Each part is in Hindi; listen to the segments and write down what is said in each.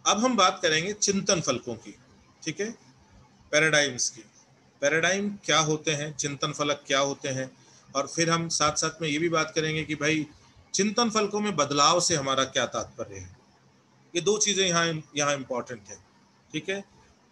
अब हम बात करेंगे चिंतन फलकों की, ठीक है, पैराडाइम्स की। पैराडाइम क्या होते हैं, चिंतन फलक क्या होते हैं, और फिर हम साथ साथ में ये भी बात करेंगे कि भाई चिंतन फलकों में बदलाव से हमारा क्या तात्पर्य है। ये दो चीजें यहाँ यहाँ इंपॉर्टेंट है, ठीक है।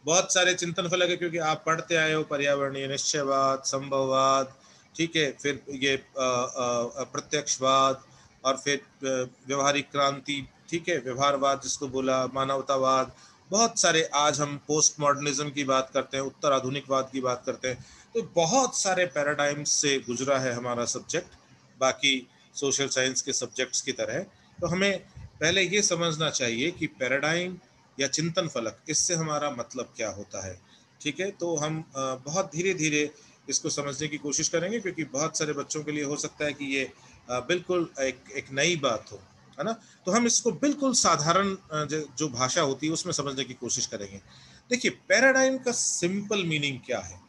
बहुत सारे चिंतन फलक है क्योंकि आप पढ़ते आए हो पर्यावरणीय निश्चयवाद, संभववाद, ठीक है, फिर ये प्रत्यक्षवाद, और फिर व्यवहारिक क्रांति, ठीक है, व्यवहारवाद जिसको बोला, मानवतावाद, बहुत सारे। आज हम पोस्ट मॉडर्निज्म की बात करते हैं, उत्तर आधुनिकवाद की बात करते हैं। तो बहुत सारे पैराडाइम्स से गुजरा है हमारा सब्जेक्ट, बाकी सोशल साइंस के सब्जेक्ट्स की तरह। तो हमें पहले ये समझना चाहिए कि पैराडाइम या चिंतन फलक, इससे हमारा मतलब क्या होता है, ठीक है। तो हम बहुत धीरे धीरे इसको समझने की कोशिश करेंगे, क्योंकि बहुत सारे बच्चों के लिए हो सकता है कि ये बिल्कुल एक नई बात हो, है ना। तो हम इसको बिल्कुल साधारण जो भाषा होती है उसमें समझने की कोशिश करेंगे। देखिए, पैराडाइम का सिंपल मीनिंग क्या है?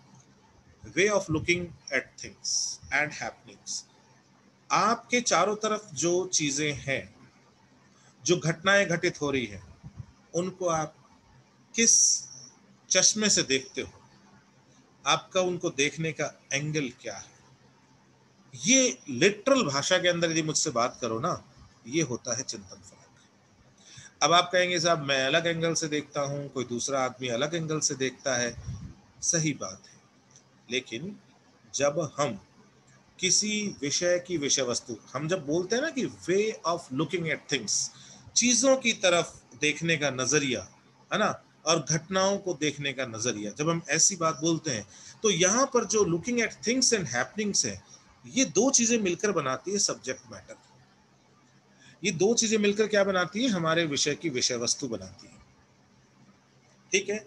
Way of looking at things and happenings. आपके चारों तरफ जो चीजें हैं, जो घटनाएं घटित हो रही हैं, उनको आप किस चश्मे से देखते हो, आपका उनको देखने का एंगल क्या है। ये लिटरल भाषा के अंदर यदि मुझसे बात करो ना, ये होता है चिंतन फलक। अब आप कहेंगे साहब मैं अलग एंगल से देखता हूं, कोई दूसरा आदमी अलग एंगल से देखता है। सही बात है, लेकिन जब हम किसी विषय की विषय वस्तु, हम जब बोलते हैं ना कि way of looking at things, चीजों की तरफ देखने का नजरिया, है ना, और घटनाओं को देखने का नजरिया, जब हम ऐसी बात बोलते हैं, तो यहां पर जो looking at things and happenings है, ये दो चीजें मिलकर बनाती है सब्जेक्ट मैटर। ये दो चीजें मिलकर क्या बनाती है? हमारे विषय की विषय वस्तु बनाती है, ठीक है।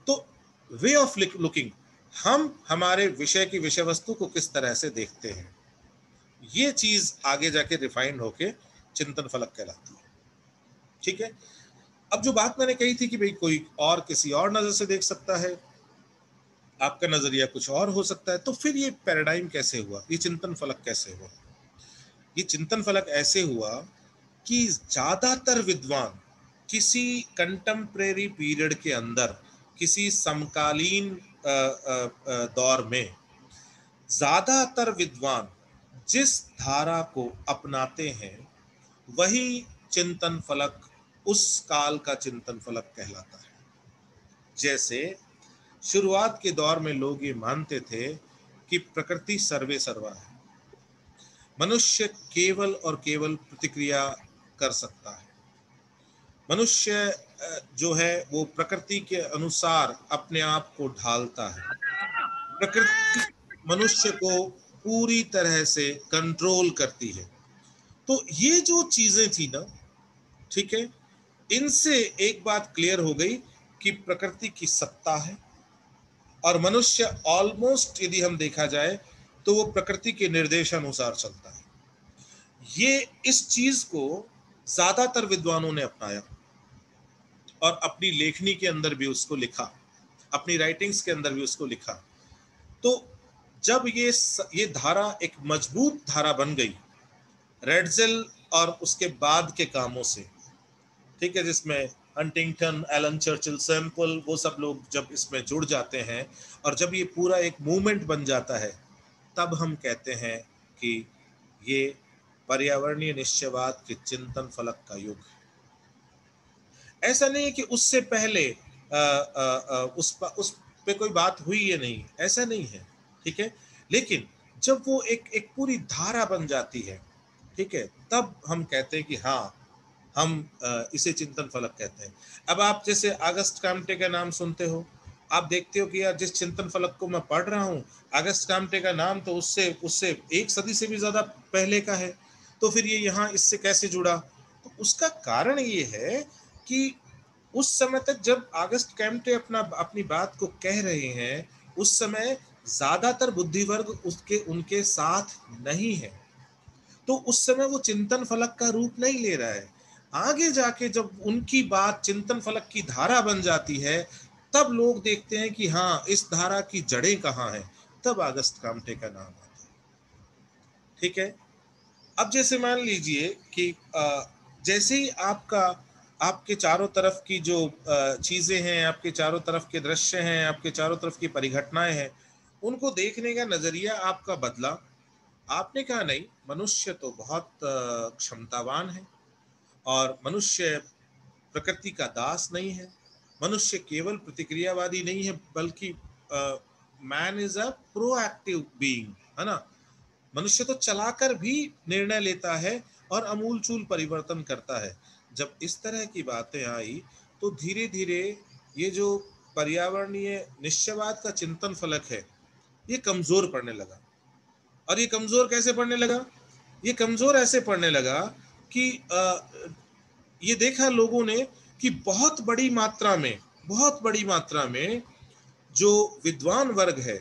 तो वे ऑफ लुकिंग, हम हमारे विषय की विषय वस्तु को किस तरह से देखते हैं, ये चीज आगे जाके रिफाइंड होके चिंतन फलक कहलाती है, ठीक है। अब जो बात मैंने कही थी कि भाई कोई और किसी और नजर से देख सकता है, आपका नजरिया कुछ और हो सकता है, तो फिर ये पैराडाइम कैसे हुआ, ये चिंतन फलक कैसे हुआ? ये चिंतन फलक ऐसे हुआ कि ज्यादातर विद्वान किसी कंटेम्प्रेरी पीरियड के अंदर, किसी समकालीन दौर में, ज्यादातर विद्वान जिस धारा को अपनाते हैं, वही चिंतन फलक उस काल का चिंतन फलक कहलाता है। जैसे शुरुआत के दौर में लोग ये मानते थे कि प्रकृति सर्वे सर्वा है, मनुष्य केवल और केवल प्रतिक्रिया कर सकता है, मनुष्य जो है वो प्रकृति के अनुसार अपने आप को ढालता है, प्रकृति मनुष्य को पूरी तरह से कंट्रोल करती है। तो ये जो चीजें थी ना, ठीक है, इनसे एक बात क्लियर हो गई कि प्रकृति की सत्ता है, और मनुष्य ऑलमोस्ट यदि हम देखा जाए तो वो प्रकृति के निर्देशानुसार चलता है। ये इस चीज को ज्यादातर विद्वानों ने अपनाया और अपनी लेखनी के अंदर भी उसको लिखा, अपनी राइटिंग्स के अंदर भी उसको लिखा। तो जब ये धारा एक मजबूत धारा बन गई रेडजेल और उसके बाद के कामों से, ठीक है, जिसमें हंटिंगटन, एलन चर्चिल, सैंपल, वो सब लोग जब इसमें जुड़ जाते हैं और जब ये पूरा एक मूवमेंट बन जाता है, तब हम कहते हैं कि ये पर्यावरणीय निश्चयवाद के चिंतन फलक का युग है। ऐसा नहीं है कि उससे पहले उस पे कोई बात हुई है, नहीं, ऐसा नहीं है, ठीक है। लेकिन जब वो एक पूरी धारा बन जाती है, ठीक है, तब हम कहते हैं कि हाँ, हम इसे चिंतन फलक कहते हैं। अब आप जैसे अगस्त काम्टे का नाम सुनते हो, आप देखते हो कि यार जिस चिंतन फलक को मैं पढ़ रहा हूँ, अगस्त काम्टे का नाम तो उससे उससे 1 सदी से भी ज्यादा पहले का है, तो फिर ये यहाँ इससे कैसे जुड़ा? तो उसका कारण ये है कि उस समय तक जब अगस्त कैम्टे अपनी बात को कह रहे हैं, उस समय ज्यादातर बुद्धि वर्ग उसके उनके साथ नहीं है, तो उस समय वो चिंतन फलक का रूप नहीं ले रहा है। आगे जाके जब उनकी बात चिंतन फलक की धारा बन जाती है, तब लोग देखते हैं कि हाँ, इस धारा की जड़ें कहाँ हैं, तब अगस्त काम्टे का नाम आता है, ठीक है। अब जैसे मान लीजिए कि जैसे ही आपका आपके चारों तरफ की जो चीजें हैं, आपके चारों तरफ के दृश्य हैं, आपके चारों तरफ की परिघटनाएं हैं, उनको देखने का नजरिया आपका बदला। आपने कहा नहीं, मनुष्य तो बहुत क्षमतावान है, और मनुष्य प्रकृति का दास नहीं है, मनुष्य केवल प्रतिक्रियावादी नहीं है, बल्कि man is a proactive being, है ना। मनुष्य तो चलाकर भी निर्णय लेता है और अमूलचूल परिवर्तन करता है। जब इस तरह की बातें आई तो धीरे धीरे ये जो पर्यावरणीय निश्चयवाद का चिंतन फलक है, ये कमजोर पड़ने लगा। और ये कमजोर कैसे पड़ने लगा? ये कमजोर ऐसे पड़ने लगा कि ये देखा लोगों ने कि बहुत बड़ी मात्रा में जो विद्वान वर्ग है,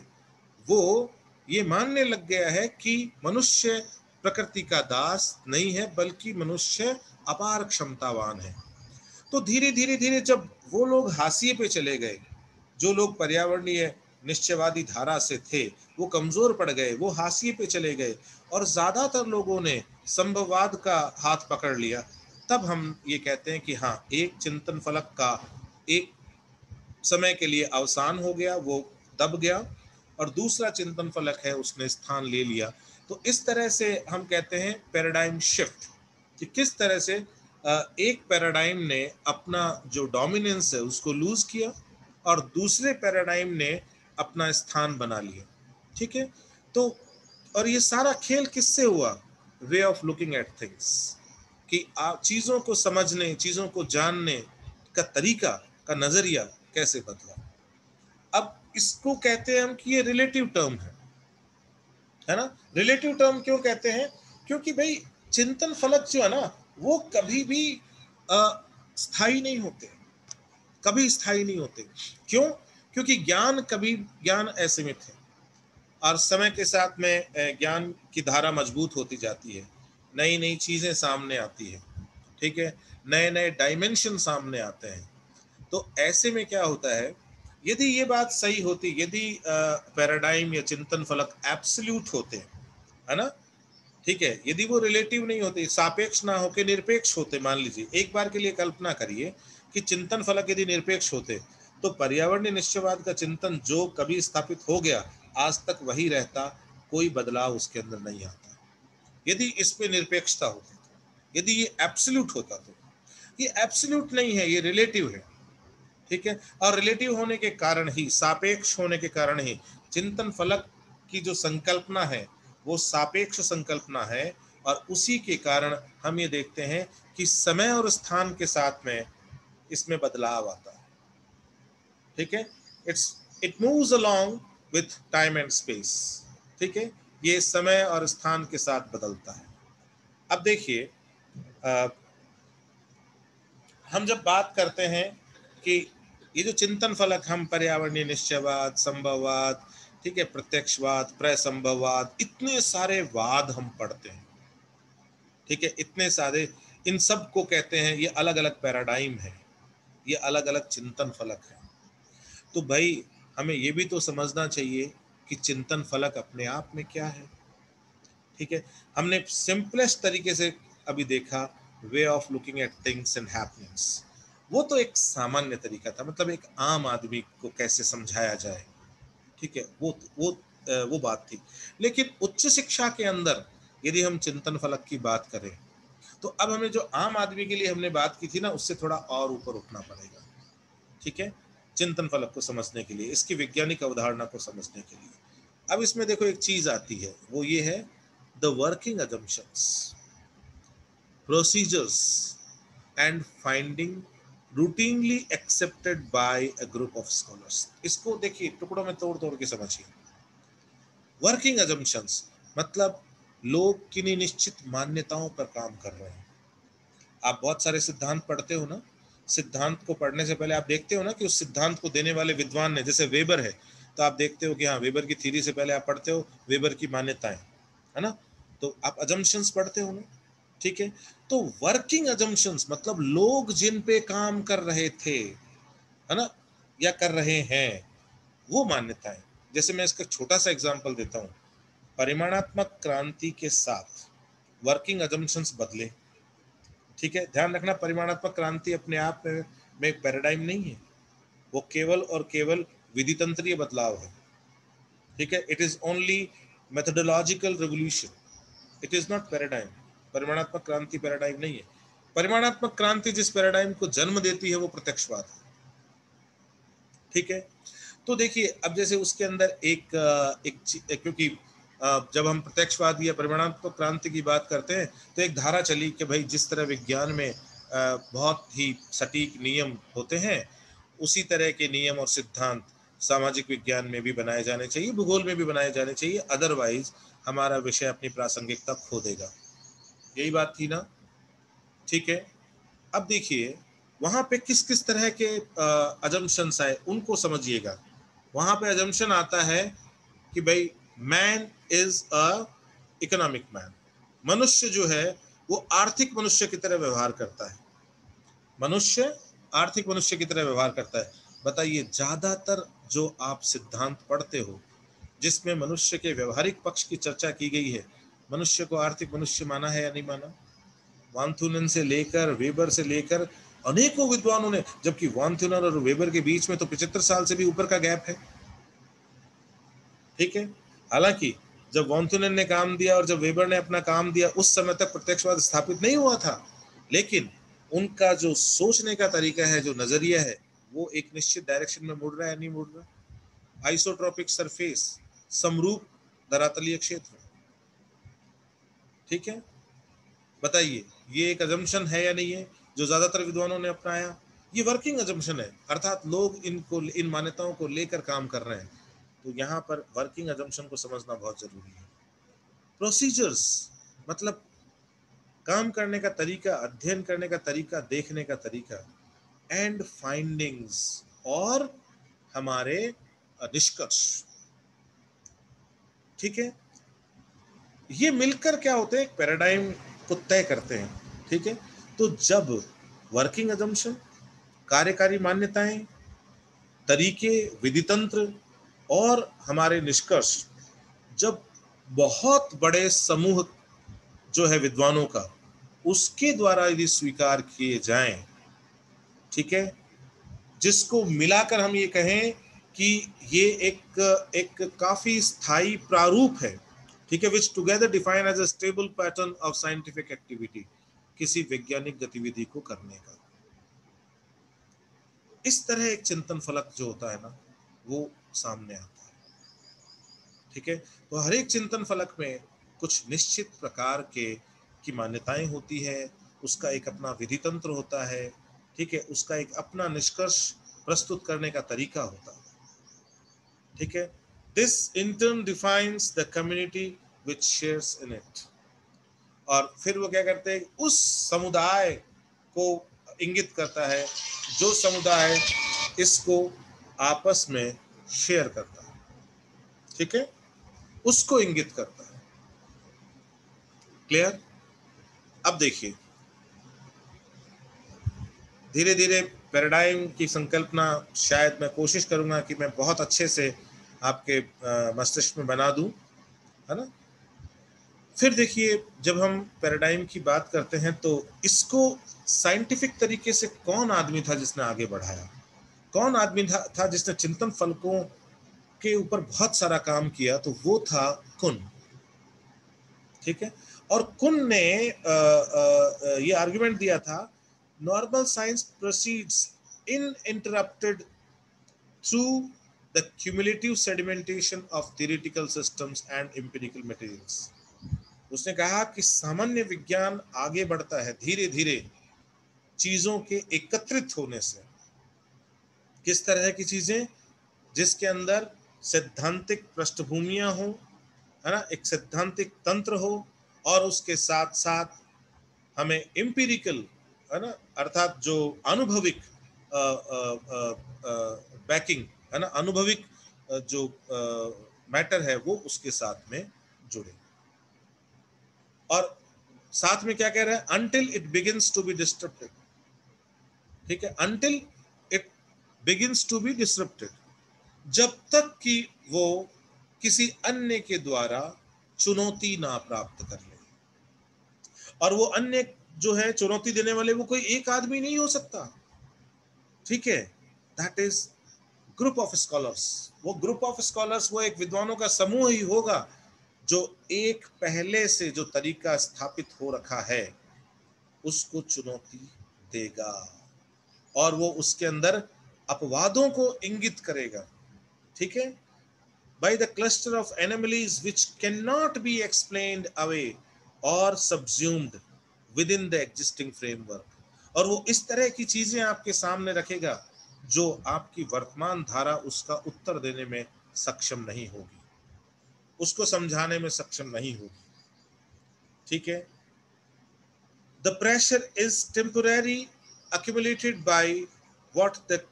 वो ये मानने लग गया है कि मनुष्य प्रकृति का दास नहीं है, बल्कि मनुष्य अपार क्षमतावान है। तो धीरे धीरे धीरे जब वो लोग हाशिए पे चले गए, जो लोग पर्यावरणीय निश्चयवादी धारा से थे, वो कमजोर पड़ गए, वो हाशिए पे चले गए, और ज्यादातर लोगों ने संभववाद का हाथ पकड़ लिया। तब हम ये कहते हैं कि हाँ, एक चिंतन फलक का एक समय के लिए अवसान हो गया, वो दब गया, और दूसरा चिंतन फलक है उसने स्थान ले लिया। तो इस तरह से हम कहते हैं पैराडाइम शिफ्ट, कि किस तरह से एक पैराडाइम ने अपना जो डोमिनेंस है उसको लूज किया, और दूसरे पैराडाइम ने अपना स्थान बना लिया। ठीक है। तो और ये सारा खेल किससे हुआ? Way of looking at things, कि आप चीजों को समझने, चीजों को जानने का तरीका, का नजरिया कैसे बदला। अब इसको कहते हैं हम कि ये रिलेटिव टर्म है ना। रिलेटिव टर्म क्यों कहते हैं? क्योंकि भाई चिंतन फलक जो है ना, वो कभी भी स्थायी नहीं होते, कभी स्थायी नहीं होते। क्यों? क्योंकि ज्ञान असीमित है, और समय के साथ में ज्ञान की धारा मजबूत होती जाती है, नई नई चीजें सामने आती है, ठीक है, नए नए डायमेंशन सामने आते हैं। तो ऐसे में क्या होता है, यदि ये बात सही होती, यदि पैराडाइम या चिंतन फलक एब्सोल्यूट होते, है ना, ठीक है, यदि वो रिलेटिव नहीं होते, सापेक्ष ना होके निरपेक्ष होते, मान लीजिए एक बार के लिए कल्पना करिए कि चिंतन फलक यदि निरपेक्ष होते, तो पर्यावरणीय निश्चयवाद का चिंतन जो कभी स्थापित हो गया आज तक वही रहता, कोई बदलाव उसके अंदर नहीं आता। यदि इस पे निरपेक्षता होती तो, यदि ये एब्सोल्यूट होता तो। ये एब्सोल्यूट नहीं है, ये रिलेटिव है, ठीक है। और रिलेटिव होने के कारण ही, सापेक्ष होने के कारण ही चिंतन फलक की जो संकल्पना है वो सापेक्ष संकल्पना है, और उसी के कारण हम ये देखते हैं कि समय और स्थान के साथ में इसमें बदलाव आता है, ठीक है। It moves along with time and space, ठीक है, ये समय और स्थान के साथ बदलता है। अब देखिए, हम जब बात करते हैं कि ये जो चिंतन फलक, हम पर्यावरणीय निश्चयवाद, संभववाद, ठीक है, प्रत्यक्षवाद, प्रसंभववाद, इतने सारे वाद हम पढ़ते हैं, ठीक है, इतने सारे, इन सब को कहते हैं ये अलग अलग पैराडाइम है, ये अलग अलग चिंतन फलक है। तो भाई हमें ये भी तो समझना चाहिए कि चिंतन फलक अपने आप में क्या है, ठीक है। हमने सिंपलेस्ट तरीके से अभी देखा, way of looking at things and happenings, वो तो एक सामान्य तरीका था, मतलब एक आम आदमी को कैसे समझाया जाए, ठीक है, वो बात थी। लेकिन उच्च शिक्षा के अंदर यदि हम चिंतन फलक की बात करें, तो अब हमें जो आम आदमी के लिए हमने बात की थी ना, उससे थोड़ा और ऊपर उठना पड़ेगा, ठीक है, चिंतन फलक को समझने के लिए, इसकी वैज्ञानिक अवधारणा को समझने के लिए। अब इसमें देखो एक चीज आती है, वो ये है the working assumptions, procedures and finding routinely accepted by a group of scholars। इसको देखिए, टुकड़ों में तोड़ तोड़ के समझिए। वर्किंग assumptions मतलब लोग किन्हीं निश्चित मान्यताओं पर काम कर रहे हैं। आप बहुत सारे सिद्धांत पढ़ते हो ना, सिद्धांत को पढ़ने से पहले आप देखते हो ना कि उस सिद्धांत को देने वाले विद्वान ने, जैसे वेबर है, तो आप देखते हो कि हाँ, वेबर की थ्योरी से पहले आप पढ़ते हो वेबर की मान्यताएं, है ना, तो आप अजम्पशंस पढ़ते हो ना, ठीक है। तो वर्किंग अजम्पशंस मतलब लोग जिन पे काम कर रहे थे, है ना, या कर रहे हैं, वो मान्यताएं। जैसे मैं इसका छोटा सा एग्जांपल देता हूँ, परिमाणात्मक क्रांति के साथ वर्किंग अजम्पशंस बदले, ठीक है, ध्यान रखना, परिमाणात्मक क्रांति अपने आप में एक पैराडाइम नहीं है, वो केवल और केवल विधि तंत्रीय बदलाव है। ठीक है, it is only methodological revolution, it is not paradigm. परिमाणात्मक क्रांति पैराडाइम नहीं है। परिमाणात्मक क्रांति जिस पैराडाइम को जन्म देती है वो प्रत्यक्षवाद है। ठीक है, तो देखिए अब जैसे उसके अंदर क्योंकि जब हम प्रत्यक्षवाद या परिमाणात्मक क्रांति की बात करते हैं तो एक धारा चली कि भाई जिस तरह विज्ञान में बहुत ही सटीक नियम होते हैं, उसी तरह के नियम और सिद्धांत सामाजिक विज्ञान में भी बनाए जाने चाहिए, भूगोल में भी बनाए जाने चाहिए, अदरवाइज हमारा विषय अपनी प्रासंगिकता खो देगा। यही बात थी ना? ठीक है, अब देखिए वहां पे किस किस तरह के अजम्पशंस आए उनको समझिएगा। वहां पे अजम्पशन आता है कि भाई man is a economic man, मनुष्य जो है वो आर्थिक मनुष्य की तरह व्यवहार करता है, मनुष्य आर्थिक मनुष्य की तरह व्यवहार करता है। बताइए, ज्यादातर जो आप सिद्धांत पढ़ते हो जिसमें मनुष्य के व्यवहारिक पक्ष की चर्चा की गई है, मनुष्य को आर्थिक मनुष्य माना है या नहीं माना? वांथुनन से लेकर वेबर से लेकर अनेकों विद्वानों ने, जबकि वांथुनन और वेबर के बीच में तो 75 साल से भी ऊपर का गैप है। ठीक है, हालांकि जब वांथुनन ने काम दिया और जब वेबर ने अपना काम दिया उस समय तक प्रत्यक्षवाद स्थापित नहीं हुआ था, लेकिन उनका जो सोचने का तरीका है, जो नजरिया है, वो एक निश्चित डायरेक्शन में मुड़ रहा है, नहीं मुड़ रहा? आइसोट्रोपिक सरफेस, समरूप धरातलीय क्षेत्र। ठीक है, बताइए ये एक अजम्पशन है या नहीं है जो ज्यादातर विद्वानों ने अपनाया? ये वर्किंग अजम्पशन है, अर्थात लोग इन मान्यताओं को लेकर काम कर रहे हैं। तो यहाँ पर वर्किंग अजम्पशन को समझना बहुत जरूरी है। प्रोसीजर्स मतलब काम करने का तरीका, अध्ययन करने का तरीका, देखने का तरीका, एंड फाइंडिंग्स और हमारे निष्कर्ष। ठीक है, ये मिलकर क्या होते हैं, एक पैराडाइम को तय करते हैं। ठीक है, तो जब वर्किंग अजम्पशन, कार्यकारी मान्यताएं, तरीके, विधि तंत्र और हमारे निष्कर्ष जब बहुत बड़े समूह जो है विद्वानों का, उसके द्वारा यदि स्वीकार किए जाएं, ठीक है, जिसको मिलाकर हम ये कहें कि ये एक काफी स्थायी प्रारूप है, ठीक है, which together define as a stable pattern of scientific activity, किसी वैज्ञानिक गतिविधि को करने का। इस तरह एक चिंतन फलक जो होता है ना, वो सामने आता है। ठीक है, तो हर एक चिंतन फलक में कुछ निश्चित प्रकार के की मान्यताएं होती है, उसका एक अपना विधि तंत्र होता है। ठीक है, उसका एक अपना निष्कर्ष प्रस्तुत करने का तरीका होता है। ठीक है, this intern defines the community which shares in it. और फिर वो क्या करते हैं, उस समुदाय को इंगित करता है जो समुदाय इसको आपस में शेयर करता है। ठीक है, उसको इंगित करता है। क्लियर? अब देखिए, धीरे धीरे पैराडाइम की संकल्पना शायद मैं कोशिश करूंगा कि मैं बहुत अच्छे से आपके मस्तिष्क में बना दूं, है ना? फिर देखिए, जब हम पैराडाइम की बात करते हैं तो इसको साइंटिफिक तरीके से कौन आदमी था जिसने आगे बढ़ाया, कौन आदमी था जिसने चिंतन फलकों के ऊपर बहुत सारा काम किया? तो वो था कुन। ठीक है, और कुन ने ये आर्गुमेंट दिया था, normal science proceeds uninterrupted through the cumulative sedimentation of theoretical systems and empirical materials. उसने कहा कि सामान्य विज्ञान आगे बढ़ता है धीरे धीरे चीजों के एकत्रित होने से। किस तरह की चीजें? जिसके अंदर सैद्धांतिक पृष्ठभूमियां हो, है ना, एक सैद्धांतिक तंत्र हो, और उसके साथ साथ हमें एम्पिरिकल, है ना, अर्थात जो अनुभविक बैकिंग, है ना, अनुभविक जो मैटर है वो उसके साथ में जुड़े। और साथ में क्या कह रहा है? Until it begins to be disturbed. ठीक है, until it begins to be disturbed, जब तक कि वो किसी अन्य के द्वारा चुनौती ना प्राप्त कर ले। और वो अन्य जो है चुनौती देने वाले वो कोई एक आदमी नहीं हो सकता, ठीक है। That is group of scholars. वो ग्रुप ऑफ स्कॉलर्स, वो एक विद्वानों का समूह ही होगा जो एक पहले से जो तरीका स्थापित हो रखा है उसको चुनौती देगा, और वो उसके अंदर अपवादों को इंगित करेगा, ठीक है। by the cluster of anomalies which cannot be explained away or subsumed within the existing framework। और वो इस तरह की चीजें आपके सामने रखेगा जो आपकी वर्तमान धारा उसका उत्तर देने में सक्षम नहीं होगी, उसको समझाने में सक्षम नहीं होगी, ठीक है। The pressure is temporary, accumulated by what the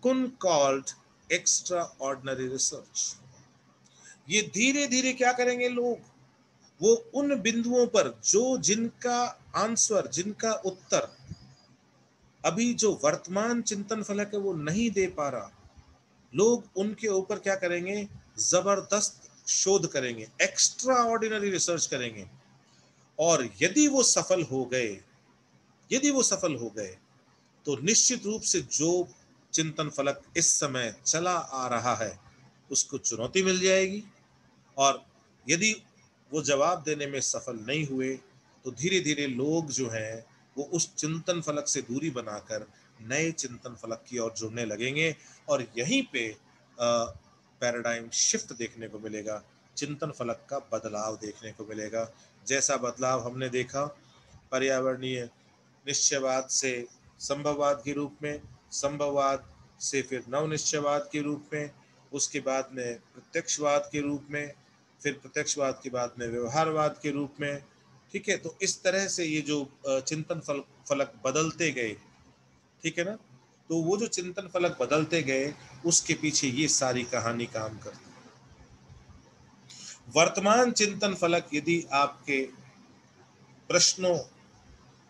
Kuhn called extraordinary research। ये धीरे धीरे क्या करेंगे लोग, वो उन बिंदुओं पर जो जिनका आंसर, जिनका उत्तर अभी जो वर्तमान चिंतन फलक है वो नहीं दे पा रहा, लोग उनके ऊपर क्या करेंगे, जबरदस्त शोध करेंगे, एक्स्ट्रा ऑर्डिनरी रिसर्च करेंगे। और यदि वो सफल हो गए, यदि वो सफल हो गए तो निश्चित रूप से जो चिंतन फलक इस समय चला आ रहा है उसको चुनौती मिल जाएगी। और यदि वो जवाब देने में सफल नहीं हुए तो धीरे धीरे लोग जो हैं वो उस चिंतन फलक से दूरी बनाकर नए चिंतन फलक की ओर जुड़ने लगेंगे, और यहीं पे पैराडाइम शिफ्ट देखने को मिलेगा, चिंतन फलक का बदलाव देखने को मिलेगा। जैसा बदलाव हमने देखा पर्यावरणीय निश्चयवाद से संभववाद के रूप में, संभववाद से फिर नवनिश्चयवाद के रूप में, उसके बाद में प्रत्यक्षवाद के रूप में, फिर प्रत्यक्षवाद के बाद में व्यवहारवाद के रूप में, ठीक है। तो इस तरह से ये जो चिंतन फलक बदलते गए, ठीक है ना, तो वो जो चिंतन फलक बदलते गए उसके पीछे ये सारी कहानी काम करती है। वर्तमान चिंतन फलक यदि आपके प्रश्नों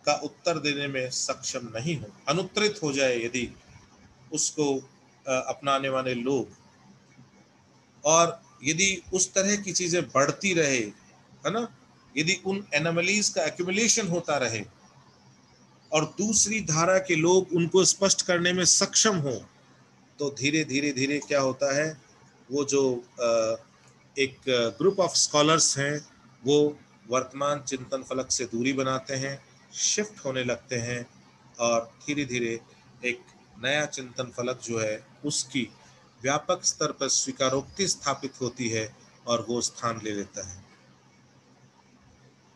का उत्तर देने में सक्षम नहीं हो, अनुत्तरित हो जाए यदि उसको अपनाने वाले लोग, और यदि उस तरह की चीजें बढ़ती रहे, है ना, यदि उन एनोमलीज का एक्यूमुलेशन होता रहे और दूसरी धारा के लोग उनको स्पष्ट करने में सक्षम हो, तो धीरे धीरे धीरे क्या होता है, वो जो एक ग्रुप ऑफ स्कॉलर्स हैं वो वर्तमान चिंतन फलक से दूरी बनाते हैं, शिफ्ट होने लगते हैं, और धीरे धीरे एक नया चिंतन फलक जो है उसकी व्यापक स्तर पर स्वीकारोक्ति स्थापित होती है और वो स्थान ले लेता है,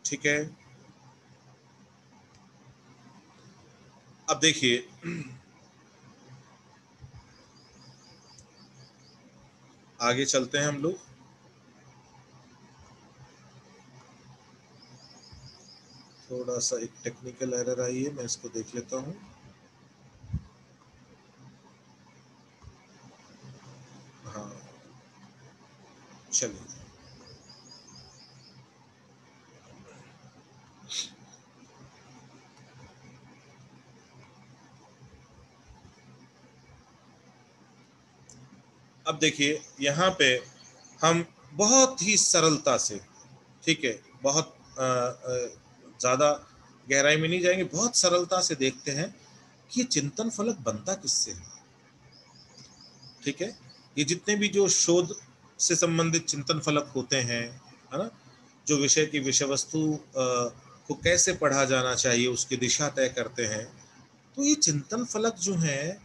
ठीक है। अब देखिए आगे चलते हैं हम लोग। थोड़ा सा एक टेक्निकल एरर आई है, मैं इसको देख लेता हूँ। हाँ चलिए, अब देखिए यहाँ पे हम बहुत ही सरलता से, ठीक है, बहुत ज़्यादा गहराई में नहीं जाएंगे, बहुत सरलता से देखते हैं कि ये चिंतन फलक बनता किससे है, ठीक है। ये जितने भी जो शोध से संबंधित चिंतन फलक होते हैं, है ना, जो विषय की विषय वस्तु को कैसे पढ़ा जाना चाहिए उसकी दिशा तय करते हैं, तो ये चिंतन फलक जो हैं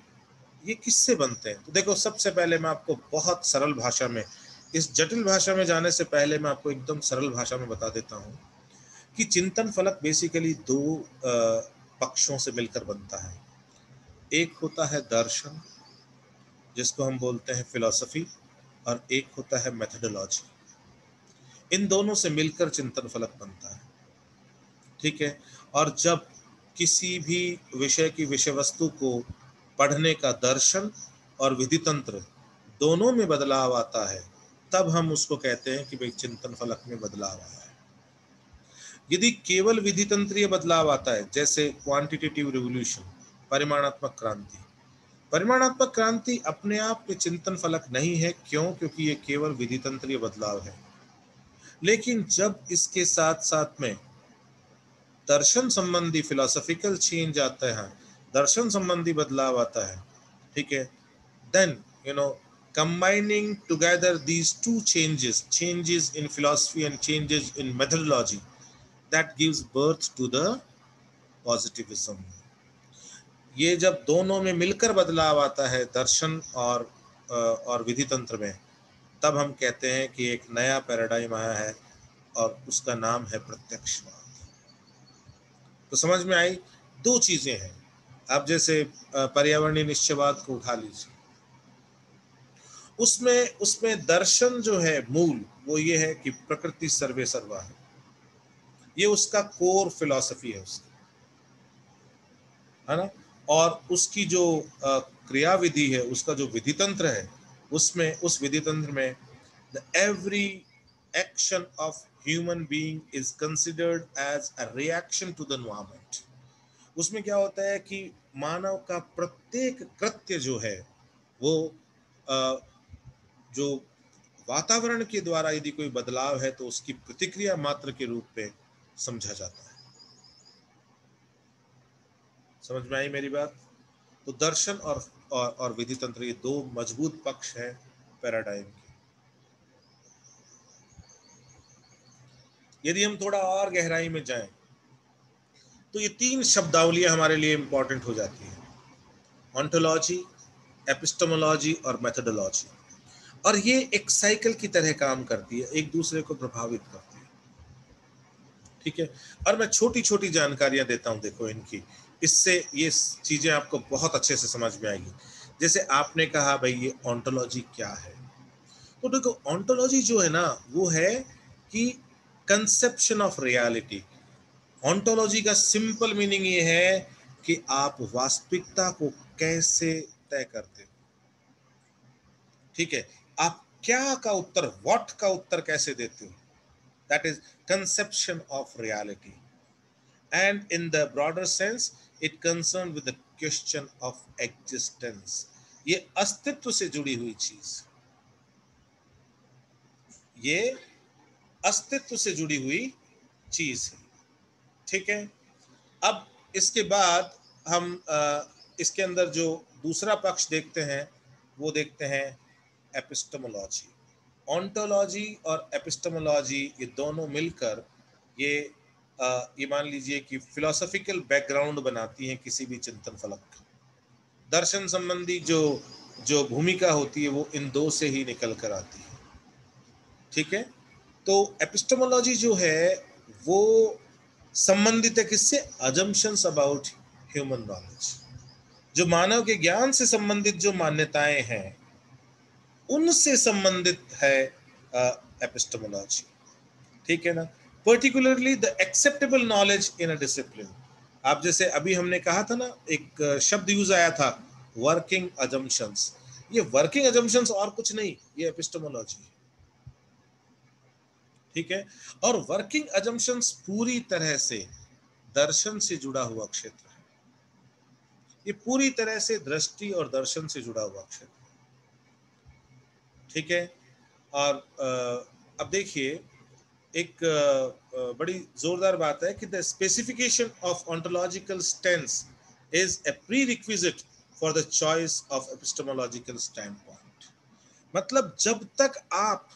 ये किससे बनते हैं। तो देखो, सबसे पहले मैं आपको बहुत सरल भाषा में, इस जटिल भाषा में जाने से पहले मैं आपको एकदम सरल भाषा में बता देता हूँ कि चिंतन फलक बेसिकली दो पक्षों से मिलकर बनता है। एक होता है दर्शन, जिसको हम बोलते हैं फिलॉसफी, और एक होता है मेथोडोलॉजी। इन दोनों से मिलकर चिंतन फलक बनता है, ठीक है। और जब किसी भी विषय की विषय वस्तु को पढ़ने का दर्शन और विधि तंत्र दोनों में बदलाव आता है, तब हम उसको कहते हैं कि भाई चिंतन फलक में बदलाव आया है। यदि केवल विधि तंत्रीय बदलाव आता है, जैसे क्वांटिटेटिव रिवोल्यूशन, परिमाणात्मक क्रांति, परिमाणात्मक क्रांति अपने आप में चिंतन फलक नहीं है। क्यों? क्योंकि ये केवल विधि तंत्रीय बदलाव है। लेकिन जब इसके साथ साथ में दर्शन संबंधी फिलोसॉफिकल चेंज आता है, दर्शन संबंधी बदलाव आता है, ठीक है, then you know combining together these two changes in philosophy and changes in methodology, that gives birth to the positivism. ये जब दोनों में मिलकर बदलाव आता है दर्शन और विधि तंत्र में, तब हम कहते हैं कि एक नया पैराडाइम आया है और उसका नाम है प्रत्यक्षवाद। तो समझ में आई, दो चीजें हैं। आप जैसे पर्यावरणीय निश्चयवाद को उठा लीजिए, उसमें दर्शन जो है मूल वो ये है कि प्रकृति सर्वे सर्वा है, ये उसका कोर फिलॉसफी है उसकी, है ना। और उसकी जो क्रियाविधि है, उसका जो विधि तंत्र है, उसमें उस विधि तंत्र में the every action of human being is considered as a reaction to the environment. उसमें क्या होता है कि मानव का प्रत्येक कृत्य जो है वो जो वातावरण के द्वारा यदि कोई बदलाव है तो उसकी प्रतिक्रिया मात्र के रूप में समझा जाता है। समझ में आई मेरी बात? तो दर्शन और विधि तंत्र, ये दो मजबूत पक्ष हैं पैराडाइम के। यदि हम थोड़ा और गहराई में जाएं तो ये तीन शब्दावलियां हमारे लिए इंपॉर्टेंट हो जाती है, ऑन्टोलॉजी, एपिस्टेमोलॉजी और मेथोडोलॉजी। और ये एक साइकिल की तरह काम करती है, एक दूसरे को प्रभावित करती है, ठीक है। और मैं छोटी छोटी जानकारियां देता हूं, देखो इनकी, इससे ये चीजें आपको बहुत अच्छे से समझ में आएगी। जैसे आपने कहा भाई ये ऑन्टोलॉजी क्या है, तो देखो ऑन्टोलॉजी जो है ना वो है कि कंसेप्शन ऑफ रियलिटी। ऑन्टोलॉजी का सिंपल मीनिंग ये है कि आप वास्तविकता को कैसे तय करते हो, ठीक है। आप क्या का उत्तर, व्हाट का उत्तर कैसे देते हो, that is conception of reality. And in the broader sense it concern with the question of existence. ये अस्तित्व से जुड़ी हुई चीज, ये अस्तित्व से जुड़ी हुई चीज है, ठीक है। अब इसके बाद हम इसके अंदर जो दूसरा पक्ष देखते हैं वो देखते हैं एपिस्टेमोलॉजी। ऑन्टोलॉजी और एपिस्टेमोलॉजी ये दोनों मिलकर ये मान लीजिए कि फिलोसॉफिकल बैकग्राउंड बनाती हैं किसी भी चिंतन फलक का। दर्शन संबंधी जो जो भूमिका होती है वो इन दो से ही निकल कर आती है, ठीक है। तो एपिस्टेमोलॉजी जो है वो संबंधित है किससे, अजम्पशंस अबाउट ह्यूमन नॉलेज। जो मानव के ज्ञान से संबंधित जो मान्यताएं हैं उनसे संबंधित है एपिस्टेमोलॉजी, ठीक है ना। Particularly the acceptable knowledge in a discipline. आप जैसे अभी हमने कहा था ना, एक शब्द यूज आया था वर्किंग अजम्पशंस। ये वर्किंग अजम्पशंस और कुछ नहीं, ये एपिस्टेमोलॉजी है, ठीक है। और वर्किंग अजम्पशंस पूरी तरह से दर्शन से जुड़ा हुआ क्षेत्र है, ये पूरी तरह से दृष्टि और दर्शन से जुड़ा हुआ क्षेत्र, ठीक है। और अब देखिए एक बड़ी जोरदार बात है कि the specification of ontological stance is a prerequisite for the choice of epistemological standpoint. मतलब जब तक आप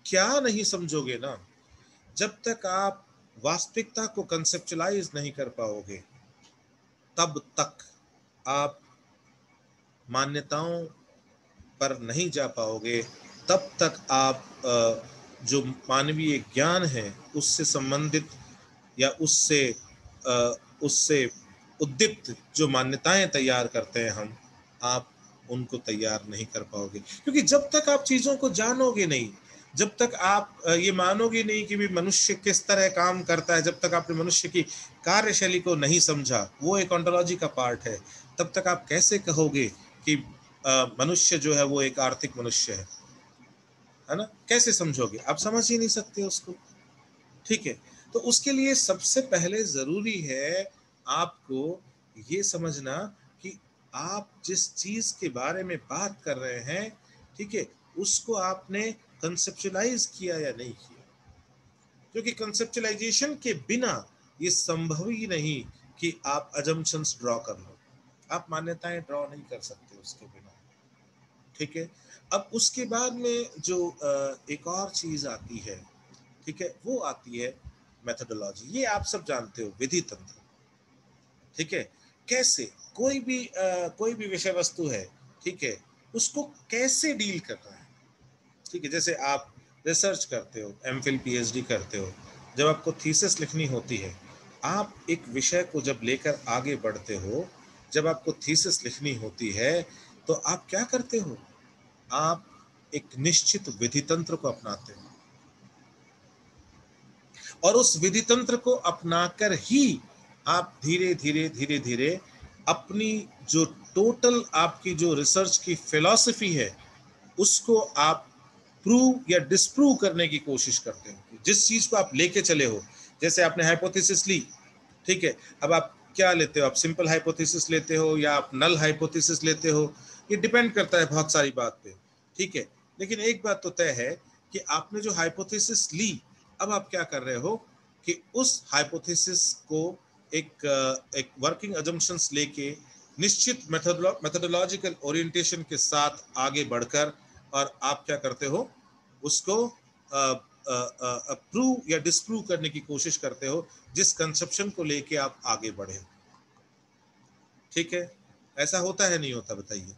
क्या नहीं समझोगे ना, जब तक आप वास्तविकता को कंसेप्चुलाइज नहीं कर पाओगे, तब तक आप मान्यताओं पर नहीं जा पाओगे, तब तक आप जो मानवीय ज्ञान है उससे संबंधित या उससे उद्दीप्त जो मान्यताएं तैयार करते हैं हम, आप उनको तैयार नहीं कर पाओगे। क्योंकि जब तक आप चीज़ों को जानोगे नहीं, जब तक आप ये मानोगे नहीं कि भी मनुष्य किस तरह काम करता है, जब तक आपने मनुष्य की कार्यशैली को नहीं समझा, वो एक ऑन्टोलॉजी का पार्ट है, तब तक आप कैसे कहोगे कि मनुष्य जो है वो एक आर्थिक मनुष्य है ना। कैसे समझोगे, आप समझ ही नहीं सकते उसको, ठीक है। तो उसके लिए सबसे पहले जरूरी है आपको ये समझना कि आप जिस चीज के बारे में बात कर रहे हैं, ठीक है, उसको आपने कंसेप्चुलाइज किया या नहीं किया। क्योंकि कंसेप्चुलाइजेशन के बिना ये संभव ही नहीं कि आप अजम्पशंस ड्रॉ कर लो, आप मान्यताएं ड्रॉ नहीं कर सकते उसके बिना। ठीक है, अब उसके बाद में जो एक और चीज आती है, ठीक है, वो आती है मेथोडोलॉजी। ये आप सब जानते हो, विधि तंत्र। ठीक है, कैसे कोई भी विषय वस्तु है, ठीक है, उसको कैसे डील करना है। ठीक है, जैसे आप रिसर्च करते हो, एमफिल पीएचडी करते हो, जब आपको थीसिस लिखनी होती है, आप एक विषय को जब लेकर आगे बढ़ते हो, जब आपको थीसिस लिखनी होती है, तो आप क्या करते हो, आप एक निश्चित विधि तंत्र को अपनाते हो, और उस विधि तंत्र को अपनाकर ही आप धीरे धीरे धीरे धीरे अपनी जो टोटल आपकी जो रिसर्च की फिलॉसफी है, उसको आप प्रूव या डिसप्रूव करने की कोशिश करते हो, जिस चीज को आप लेके चले हो। जैसे आपने हाइपोथेसिस ली, ठीक है, अब आप क्या लेते हो, आप सिंपल हाइपोथेसिस लेते हो या आप नल हाइपोथेसिस लेते हो, ये डिपेंड करता है बहुत सारी बात पे। ठीक है, लेकिन एक बात तो तय है कि आपने जो हाइपोथेसिस ली, अब आप क्या कर रहे हो कि उस हाइपोथेसिस को एक वर्किंग अजम्पशंस लेके निश्चित मेथोडोलॉजिकल ओरिएंटेशन के साथ आगे बढ़कर, और आप क्या करते हो, उसको प्रूव या डिसप्रूव करने की कोशिश करते हो, जिस कंसेप्शन को लेके आप आगे बढ़े। ठीक है, ऐसा होता है नहीं होता, बताइए।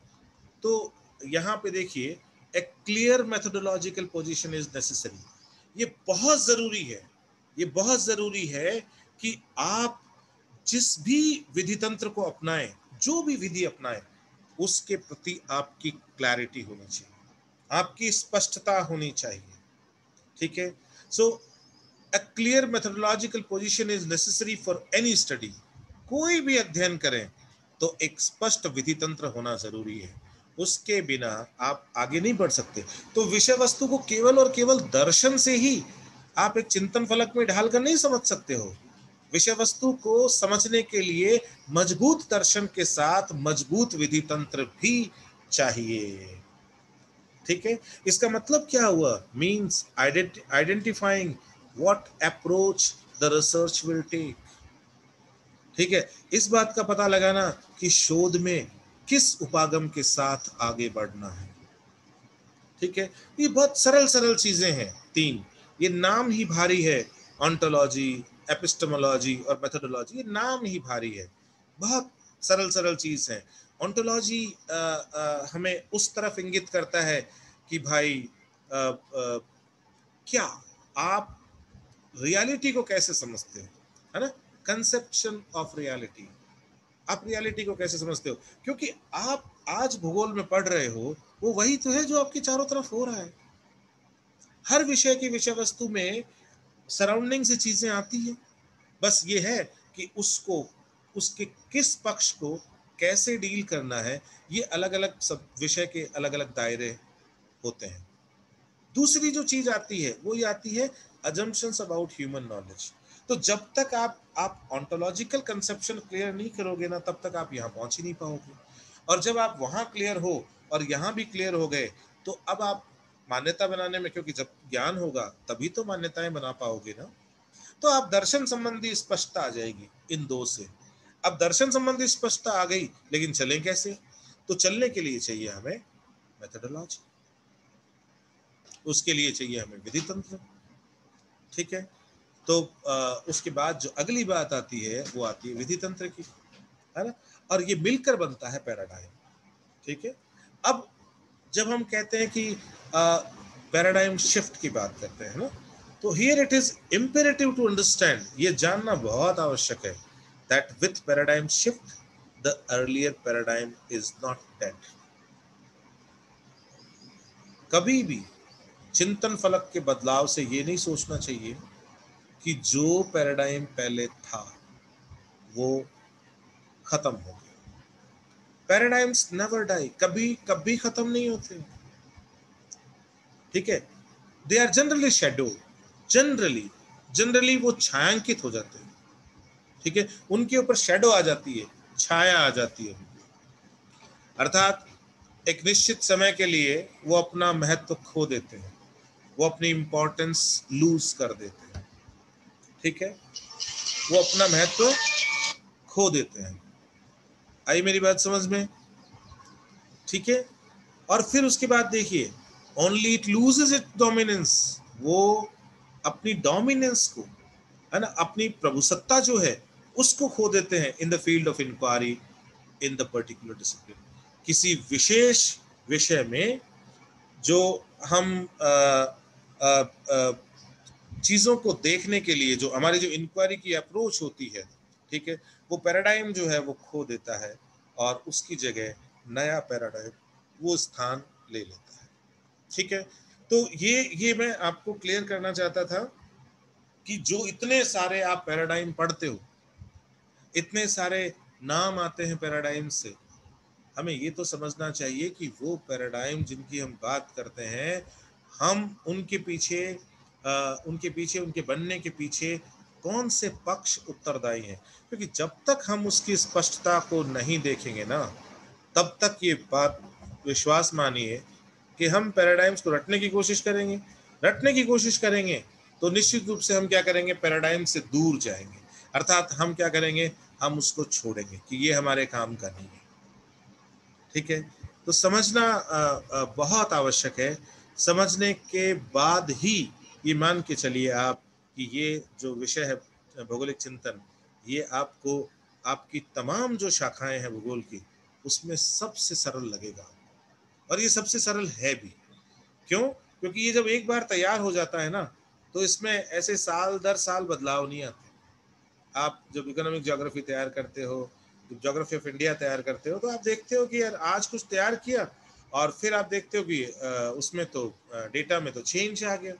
तो यहाँ पे देखिए, a clear methodological position is necessary. ये बहुत जरूरी है, ये बहुत जरूरी है कि आप जिस भी विधि तंत्र को अपनाएं, जो भी विधि अपनाएं, उसके प्रति आपकी क्लैरिटी होनी चाहिए, आपकी स्पष्टता होनी चाहिए। ठीक है, so a clear methodological position is necessary for any study. कोई भी अध्ययन करें तो एक स्पष्ट विधि तंत्र होना जरूरी है, उसके बिना आप आगे नहीं बढ़ सकते। तो विषय वस्तु को केवल और केवल दर्शन से ही आप एक चिंतन फलक में ढालकर नहीं समझ सकते हो। विषय वस्तु को समझने के लिए मजबूत दर्शन के साथ मजबूत विधि तंत्र भी चाहिए। ठीक है, इसका मतलब क्या हुआ, means identifying what approach the research will take. ठीक है, इस बात का पता लगाना कि शोध में किस उपागम के साथ आगे बढ़ना है। ठीक है, ये बहुत सरल सरल चीजें हैं तीन, ये नाम ही भारी है, ऑन्टोलॉजी, एपिस्टेमोलॉजी और मेथोडोलॉजी, ये नाम ही भारी है, बहुत सरल सरल चीज है। ऑन्टोलॉजी हमें उस तरफ इंगित करता है कि भाई क्या आप रियलिटी को कैसे समझते हो, है ना, कंसेप्शन ऑफ रियलिटी, आप रियलिटी को कैसे समझते हो, क्योंकि आप आज भूगोल में पढ़ रहे हो, वो वही तो है जो आपके चारों तरफ हो रहा है। हर विषय की विषय वस्तु में सराउंडिंग से चीजें आती है, बस ये है कि उसको, उसके किस पक्ष को कैसे डील करना है, ये अलग अलग सब विषय के अलग अलग दायरे होते हैं। दूसरी जो चीज आती है वो ये आती है अजम्पशंस अबाउट ह्यूमन नॉलेज। तो जब तक आप ऑन्टोलॉजिकल कंसेप्शन क्लियर नहीं करोगे ना, तब तक आप यहाँ पहुंच ही नहीं पाओगे। और जब आप वहां क्लियर हो और यहाँ भी क्लियर हो गए, तो अब आप मान्यता बनाने में, क्योंकि जब ज्ञान होगा तभी तो मान्यताएं बना पाओगे ना, तो आप दर्शन संबंधी स्पष्टता आ जाएगी इन दो से। अब दर्शन संबंधी स्पष्टता आ गई, लेकिन चलें कैसे, तो चलने के लिए चाहिए हमें मेथोडोलॉजी, उसके लिए चाहिए हमें विधि तंत्र। ठीक है, तो उसके बाद जो अगली बात आती है वो आती है विधि तंत्र की, है ना, और ये मिलकर बनता है पैराडाइम। ठीक है, अब जब हम कहते हैं कि पैराडाइम शिफ्ट की बात करते हैं ना, तो here it is imperative to understand, ये जानना बहुत आवश्यक है, that with paradigm shift the earlier paradigm is not dead. कभी भी चिंतन फलक के बदलाव से ये नहीं सोचना चाहिए कि जो पैराडाइम पहले था वो खत्म हो गया। पैराडाइम्स नेवर डाई, कभी कभी खत्म नहीं होते। ठीक है, they are generally shadow, generally generally वो छायांकित हो जाते हैं। ठीक है, उनके ऊपर शेडो आ जाती है, छाया आ जाती है, अर्थात एक निश्चित समय के लिए वो अपना महत्व खो देते हैं, वो अपनी इंपॉर्टेंस लूज कर देते हैं। ठीक है, वो अपना महत्व खो देते हैं। आई मेरी बात समझ में? ठीक है, और फिर उसके बाद देखिए, only it loses it dominance, वो अपनी डोमिनेंस को, है ना, अपनी प्रभुसत्ता जो है उसको खो देते हैं in the field of inquiry in the particular discipline. किसी विशेष विषय में जो हम चीज़ों को देखने के लिए जो हमारी जो इंक्वायरी की अप्रोच होती है, ठीक है, वो पैराडाइम जो है वो खो देता है और उसकी जगह नया पैराडाइम वो स्थान ले लेता है। ठीक है, तो ये मैं आपको क्लियर करना चाहता था कि जो इतने सारे आप पैराडाइम पढ़ते हो, इतने सारे नाम आते हैं पैराडाइम से, हमें ये तो समझना चाहिए कि वो पैराडाइम जिनकी हम बात करते हैं, हम उनके पीछे उनके बनने के पीछे कौन से पक्ष उत्तरदायी हैं, क्योंकि जब तक हम उसकी स्पष्टता को नहीं देखेंगे ना, तब तक ये बात विश्वास मानिए कि हम पैराडाइम्स को रटने की कोशिश करेंगे तो निश्चित रूप से हम क्या करेंगे, पैराडाइम से दूर जाएंगे। अर्थात हम क्या करेंगे, हम उसको छोड़ेंगे कि ये हमारे काम का नहीं है। ठीक है, तो समझना बहुत आवश्यक है। समझने के बाद ही ये मान के चलिए आप कि ये जो विषय है भौगोलिक चिंतन, ये आपको आपकी तमाम जो शाखाएं हैं भूगोल की, उसमें सबसे सरल लगेगा, और ये सबसे सरल है भी। क्यों? क्योंकि ये जब एक बार तैयार हो जाता है ना, तो इसमें ऐसे साल दर साल बदलाव नहीं आते। आप जब इकोनॉमिक ज्योग्राफी तैयार करते हो, जब ज्योग्राफी ऑफ इंडिया तैयार करते हो, तो आप देखते हो कि यार आज कुछ तैयार किया और फिर आप देखते हो कि उसमें तो डेटा में तो चेंज आ गया।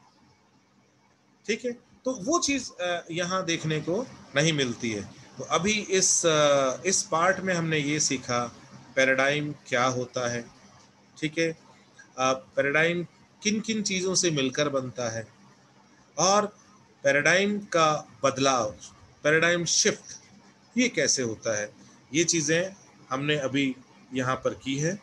ठीक है, तो वो चीज़ यहाँ देखने को नहीं मिलती है। तो अभी इस पार्ट में हमने ये सीखा पैराडाइम क्या होता है। ठीक है, पैराडाइम किन किन चीज़ों से मिलकर बनता है, और पैराडाइम का बदलाव, पैराडाइम शिफ्ट, ये कैसे होता है, ये चीज़ें हमने अभी यहाँ पर की है।